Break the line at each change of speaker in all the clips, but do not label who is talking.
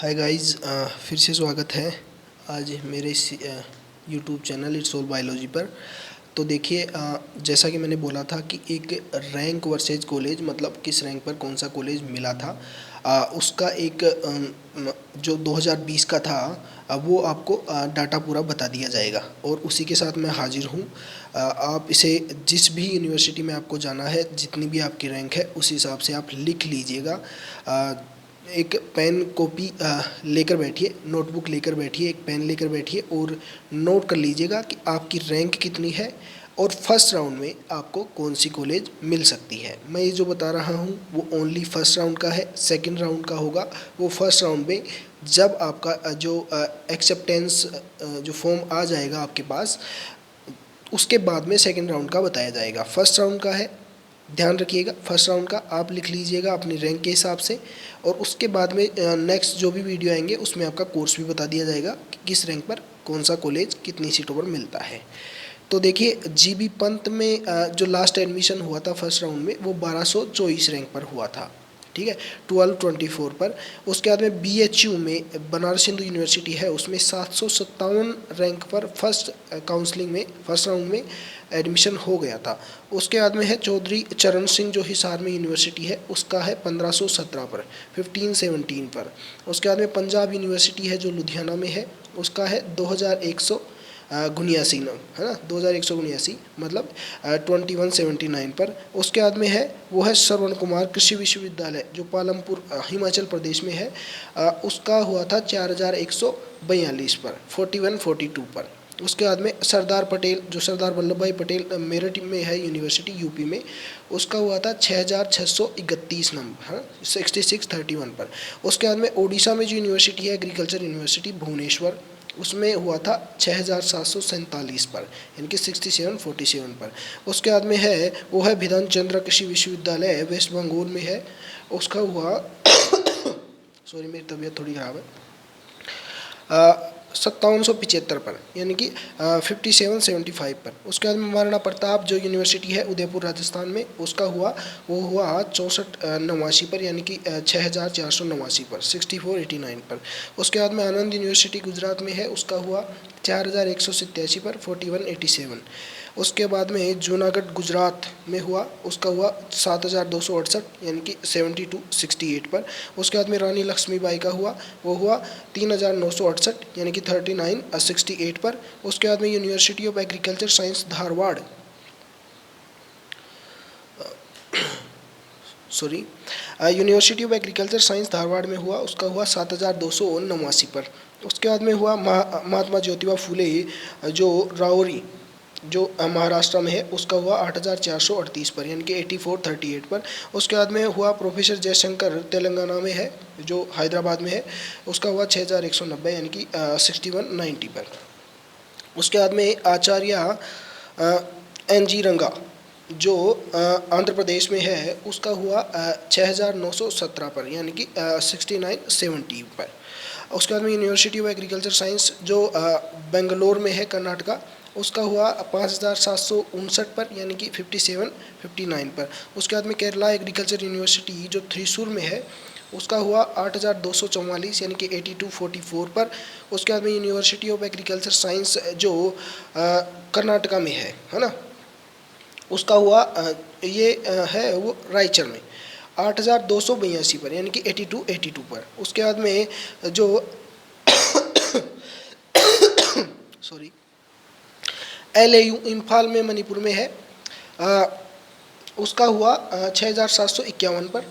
Hi guys, फिर से स्वागत है आज मेरे इस YouTube channel it's all biology पर। तो देखिए, जैसा कि मैंने बोला था कि एक रैंक वर्सेज कॉलेज, मतलब किस रैंक पर कौन सा कॉलेज मिला था, उसका एक जो 2020 का था, वो आपको डाटा पूरा बता दिया जाएगा और उसी के साथ मैं हाजिर हूँ। आप इसे जिस भी यूनिवर्सिटी में आपको जाना है, जितनी भी आपकी रैंक है, उस हिसाब से आप लिख लीजिएगा। एक पेन कॉपी लेकर बैठिए, नोटबुक लेकर बैठिए, एक पेन लेकर बैठिए और नोट कर लीजिएगा कि आपकी रैंक कितनी है और फर्स्ट राउंड में आपको कौन सी कॉलेज मिल सकती है। मैं ये जो बता रहा हूँ वो ओनली फर्स्ट राउंड का है। सेकंड राउंड का होगा वो फर्स्ट राउंड में जब आपका जो एक्सेप्टेंस जो फॉर्म आ जाएगा आपके पास, उसके बाद में सेकंड राउंड का बताया जाएगा। फर्स्ट राउंड का है, ध्यान रखिएगा, फर्स्ट राउंड का आप लिख लीजिएगा अपनी रैंक के हिसाब से। और उसके बाद में नेक्स्ट जो भी वीडियो आएंगे उसमें आपका कोर्स भी बता दिया जाएगा कि किस रैंक पर कौन सा कॉलेज कितनी सीटों पर मिलता है। तो देखिए, जीबी पंत में जो लास्ट एडमिशन हुआ था फर्स्ट राउंड में, वो 1224 रैंक पर हुआ था, ठीक है, 1224 पर। उसके बाद में BHU में, बनारस हिंदू यूनिवर्सिटी है, उसमें 757 रैंक पर फर्स्ट काउंसलिंग में फर्स्ट राउंड में एडमिशन हो गया था। उसके बाद में है चौधरी चरण सिंह जो हिसार में यूनिवर्सिटी है, उसका है 1517 पर, 1517 पर। उसके बाद में पंजाब यूनिवर्सिटी है जो लुधियाना में है, उसका है 2100 79 है ना, 2179, मतलब 2179 पर। उसके बाद में है वो है श्रवण कुमार कृषि विश्वविद्यालय जो पालमपुर हिमाचल प्रदेश में है, उसका हुआ था 4142 पर, 4142 पर। उसके बाद में सरदार पटेल जो सरदार वल्लभ भाई पटेल मेरठ में है यूनिवर्सिटी यूपी में, उसका हुआ था 6631 नंबर, हाँ, 6631 पर। उसके बाद में ओडिशा में जो यूनिवर्सिटी है एग्रीकल्चर यूनिवर्सिटी भुवनेश्वर, उसमें हुआ था 6747 पर, यानी कि 6747 पर। उसके बाद में है वो है बिधान चंद्र कृषि विश्वविद्यालय वेस्ट बंगाल में है, उसका हुआ सॉरी मेरी तबीयत थोड़ी ख़राब है, 5775 पर, यानी कि 5775 पर। उसके बाद में महाराणा प्रताप जो यूनिवर्सिटी है उदयपुर राजस्थान में, उसका हुआ वो हुआ 6489 पर, यानी कि 6489 पर, 6489 पर। उसके बाद में आनंद यूनिवर्सिटी गुजरात में है, उसका हुआ 4187 पर, 4187। उसके बाद में जूनागढ़ गुजरात में हुआ, उसका हुआ 7268, यानी कि 7268 पर। उसके बाद में रानी लक्ष्मीबाई का हुआ, वो हुआ 3968, यानी कि 3968 पर। उसके बाद में university of agriculture science Dharwad, sorry, university of agriculture science Dharwad में हुआ, उसका हुआ 7289 पर। उसके बाद में हुआ महात्मा ज्योतिबा फुले जो रावरी जो महाराष्ट्र में है, उसका हुआ 8438 पर, यानी कि 8438 पर। उसके बाद में हुआ प्रोफेसर जयशंकर तेलंगाना में है जो हैदराबाद में है, उसका हुआ 6190, यानी कि 6190 पर। उसके बाद में आचार्य NG रंगा जो आंध्र प्रदेश में है, उसका हुआ 6917 पर, यानी कि 6970 पर। उसके बाद में यूनिवर्सिटी ऑफ एग्रीकल्चर साइंस जो बेंगलोर में है कर्नाटका, उसका हुआ 5759 पर, यानी कि 5759 पर। उसके बाद में केरला एग्रीकल्चर यूनिवर्सिटी जो थ्रिसूर में है, उसका हुआ 8244, यानी कि 8244 पर। उसके बाद में यूनिवर्सिटी ऑफ एग्रीकल्चर साइंस जो कर्नाटका में है ना, उसका हुआ ये है वो रायचर में 8282 पर, यानी कि 8282 पर। उसके बाद में जो सॉरी LAU इम्फाल में मणिपुर में है, उसका हुआ 6751 पर,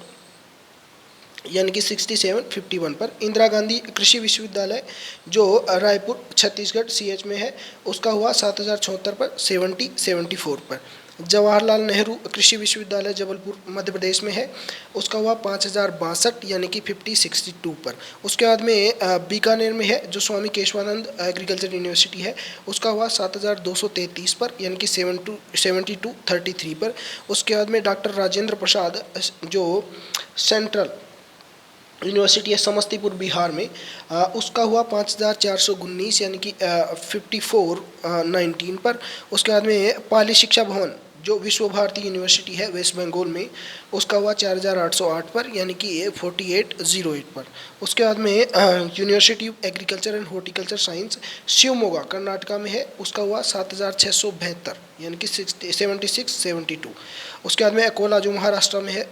यानी कि 6751 पर। इंदिरा गांधी कृषि विश्वविद्यालय जो रायपुर छत्तीसगढ़ CH में है, उसका हुआ 7074 पर, 7074 पर। जवाहरलाल नेहरू कृषि विश्वविद्यालय जबलपुर मध्य प्रदेश में है, उसका हुआ 5062, यानी कि 5062 पर। उसके बाद में बीकानेर में है जो स्वामी केशवानंद एग्रीकल्चर यूनिवर्सिटी है, उसका हुआ 7233 पर, यानी कि 7233 पर। उसके बाद में डॉक्टर राजेंद्र प्रसाद जो सेंट्रल यूनिवर्सिटी है समस्तीपुर बिहार में, उसका हुआ 5419, यानी कि 5419 पर। उसके बाद में पाली शिक्षा भवन जो विश्व भारती यूनिवर्सिटी है वेस्ट बंगाल में, उसका हुआ 4808 पर, यानी कि ये 4808 पर। उसके बाद में university of agriculture and horticulture science Shivamogga Karnataka में है, उसका हुआ 7672, यानी कि 7672। उसके बाद में अकोला जो महाराष्ट्र में है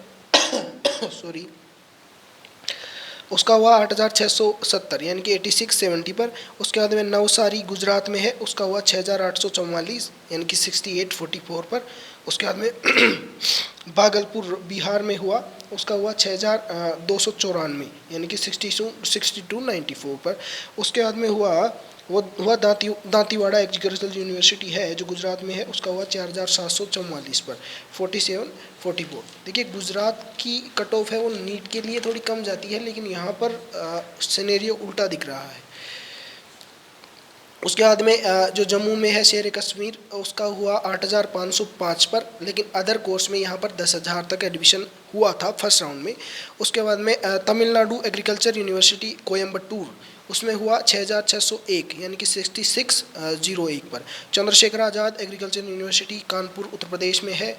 सॉरी, उसका हुआ 8670, यानी कि 8670 पर। उसके बाद में नवसारी गुजरात में है, उसका हुआ 6844, यानी कि 6844 पर। उसके बाद में भागलपुर बिहार में हुआ, उसका हुआ 6294, यानी कि 6294 पर। उसके बाद में हुआ दांतीवाड़ा एग्रीकल्चरल यूनिवर्सिटी है जो गुजरात में है, उसका हुआ 4744 पर, 4744। देखिए गुजरात की कट ऑफ है वो नीट के लिए थोड़ी कम जाती है, लेकिन यहाँ पर सिनेरियो उल्टा दिख रहा है। उसके बाद में जो जम्मू में है शेर कश्मीर, उसका हुआ 8505 पर, लेकिन अदर कोर्स में यहाँ पर 10,000 तक एडमिशन हुआ था फर्स्ट राउंड में। उसके बाद में तमिलनाडु एग्रीकल्चर यूनिवर्सिटी कोयम्बटूर, उसमें हुआ 6601, यानी कि 6601 पर। चंद्रशेखर आज़ाद एग्रीकल्चर यूनिवर्सिटी कानपुर उत्तर प्रदेश में है,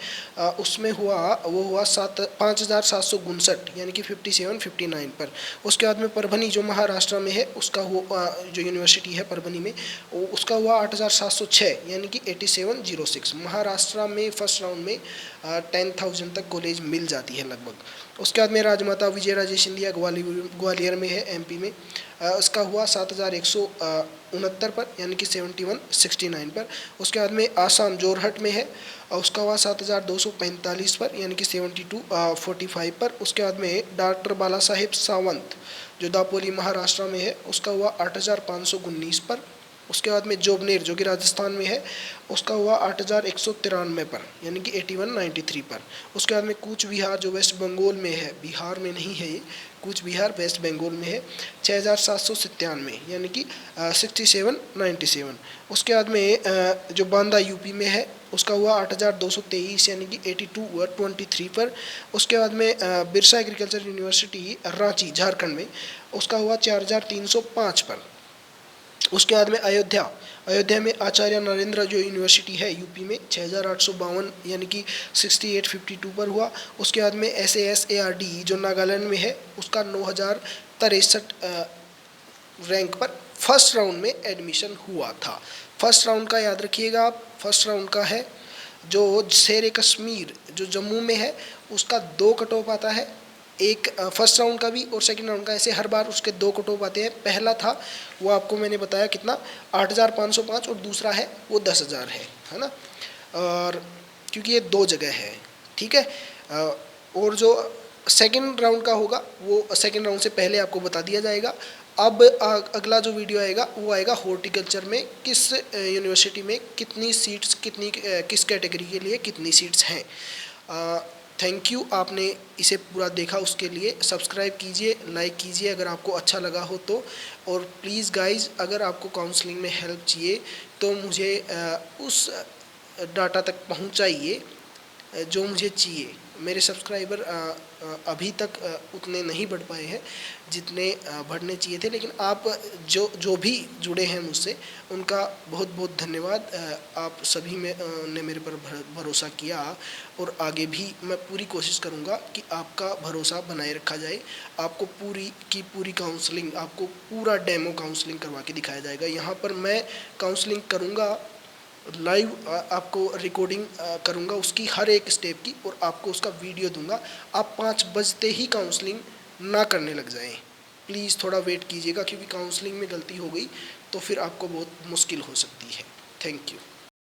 उसमें हुआ 5759, यानी कि 5759 पर। उसके बाद में परभनी जो महाराष्ट्र में है, उसका हुआ जो यूनिवर्सिटी है परभनी में, उसका हुआ 8706, यानी कि 8706। महाराष्ट्र में फर्स्ट राउंड में 10,000 तक कॉलेज मिल जाती है लगभग। उसके बाद में राजमाता विजयराजे सिंधिया ग्वालियर में है एमपी में, उसका हुआ 7169 पर, यानी कि 7169 पर। उसके बाद में आसाम जोरहट में है, उसका हुआ 7245 पर, यानी कि 7245 पर। उसके बाद में डॉक्टर बाला साहेब सावंत जो दापोली महाराष्ट्र में है, उसका हुआ 8519 पर। उसके बाद में जोबनेर जो कि राजस्थान में है, उसका हुआ 8193 पर, यानी कि 8193 पर। उसके बाद में कूच बिहार जो वेस्ट बंगाल में है, बिहार में नहीं है ये, कूच बिहार वेस्ट बंगाल में है, 6797, यानी कि 6797। उसके बाद में जो बांदा यूपी में है, उसका हुआ 8223, यानी कि 8223 पर। उसके बाद में बिरसा एग्रीकल्चर यूनिवर्सिटी रांची झारखंड में, उसका हुआ 4305 पर। उसके बाद में अयोध्या में आचार्य नरेंद्र जो यूनिवर्सिटी है यूपी में, 6852, यानी कि 6852 पर हुआ। उसके बाद में SASARD जो नागालैंड में है, उसका 9063 रैंक पर फर्स्ट राउंड में एडमिशन हुआ था। फर्स्ट राउंड का याद रखिएगा आप, फर्स्ट राउंड का है जो शेर कश्मीर जो जम्मू में है, उसका 2 कट ऑफ आता है, एक फर्स्ट राउंड का भी और सेकंड राउंड का, ऐसे हर बार उसके 2 कट ऑफ आते हैं। पहला था वो आपको मैंने बताया कितना 8505, और दूसरा है वो 10,000 है ना, और क्योंकि ये 2 जगह है, ठीक है। और जो सेकंड राउंड का होगा वो सेकंड राउंड से पहले आपको बता दिया जाएगा। अब अगला जो वीडियो आएगा वो आएगा हॉर्टिकल्चर में किस यूनिवर्सिटी में कितनी सीट्स, किस कैटेगरी के लिए कितनी सीट्स हैं। थैंक यू, आपने इसे पूरा देखा, उसके लिए सब्सक्राइब कीजिए, लाइक कीजिए अगर आपको अच्छा लगा हो तो। और प्लीज़ गाइज, अगर आपको काउंसलिंग में हेल्प चाहिए तो मुझे उस डाटा तक पहुंचाइए जो मुझे चाहिए। मेरे सब्सक्राइबर अभी तक उतने नहीं बढ़ पाए हैं जितने बढ़ने चाहिए थे, लेकिन आप जो भी जुड़े हैं मुझसे उनका बहुत बहुत धन्यवाद। आप सभी ने मेरे पर भरोसा किया, और आगे भी मैं पूरी कोशिश करूंगा कि आपका भरोसा बनाए रखा जाए। आपको पूरी की पूरी काउंसलिंग, आपको पूरा डेमो काउंसलिंग करवा के दिखाया जाएगा। यहाँ पर मैं काउंसलिंग करूँगा लाइव, आपको रिकॉर्डिंग करूंगा उसकी हर एक स्टेप की, और आपको उसका वीडियो दूंगा। आप 5 बजते ही काउंसलिंग ना करने लग जाएं, प्लीज़ थोड़ा वेट कीजिएगा, क्योंकि काउंसलिंग में गलती हो गई तो फिर आपको बहुत मुश्किल हो सकती है। Thank you.